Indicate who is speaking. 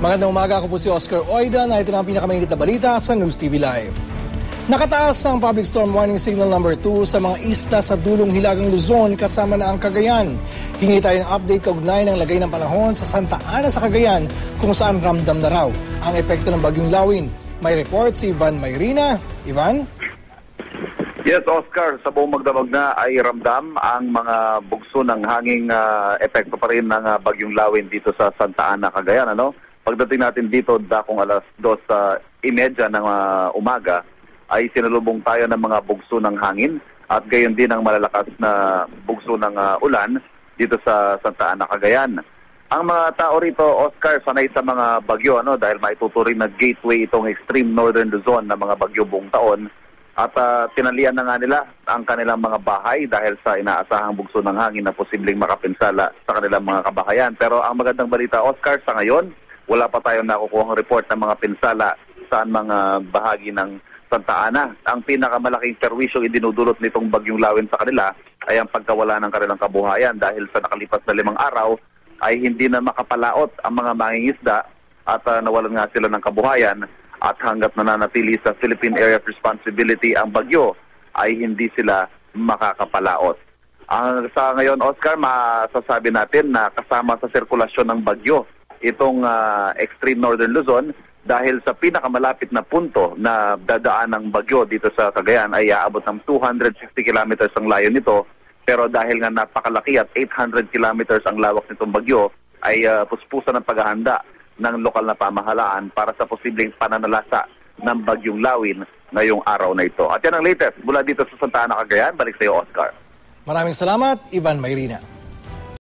Speaker 1: Magandang umaga, ako po si Oscar Oida na ito na ang pinakamainit na balita sa News TV Live. Nakataas ang Public Storm Warning Signal number 2 sa mga isla sa dulong Hilagang Luzon kasama na ang Cagayan. Hingi tayo ng update kaugnay ng lagay ng panahon sa Santa Ana sa Cagayan kung saan ramdam na raw ang epekto ng bagyong Lawin. May report si Ivan Mayrina. Ivan?
Speaker 2: Yes, Oscar, sa buong magdamag na ay ramdam ang mga bugso ng hanging epekto pa rin ng bagyong Lawin dito sa Santa Ana, Cagayan. Pagdating natin dito, dakong alas 2:30 ng umaga, ay sinalubong tayo ng mga bugso ng hangin at gayon din ang malalakas na bugso ng ulan dito sa Santa Ana, Cagayan. Ang mga tao rito, Oscar, sanay sa mga bagyo dahil maituturing na gateway itong extreme northern Luzon na mga bagyo buong taon. At tinalian na nga nila ang kanilang mga bahay dahil sa inaasahang bugso ng hangin na posibleng makapinsala sa kanilang mga kabahayan. Pero ang magandang balita, Oscar, sa ngayon, wala pa tayong nakukuhang report ng mga pinsala sa mga bahagi ng Santa Ana. Ang pinakamalaking perwisyo idinudulot nitong bagyong Lawin sa kanila ay ang pagkawala ng kanilang kabuhayan dahil sa nakalipas na 5 araw ay hindi na makapalaot ang mga mangingisda at nawalan nga sila ng kabuhayan at hanggat nananatili sa Philippine Area of Responsibility ang bagyo ay hindi sila makakapalaot. Sa ngayon, Oscar, masasabi natin na kasama sa sirkulasyon ng bagyo itong extreme northern Luzon dahil sa pinakamalapit na punto na dadaan ng bagyo dito sa Cagayan ay aabot ng 260 kilometers ang layo nito. Pero dahil nga napakalaki at 800 kilometers ang lawak nitong bagyo, ay puspusan ng paghahanda ng lokal na pamahalaan para sa posibleng pananalasa ng bagyong Lawin ngayong araw na ito. At yan ang latest mula dito sa Santa Ana, Cagayan. Balik sa iyo, Oscar.
Speaker 1: Maraming salamat, Ivan Mayrina.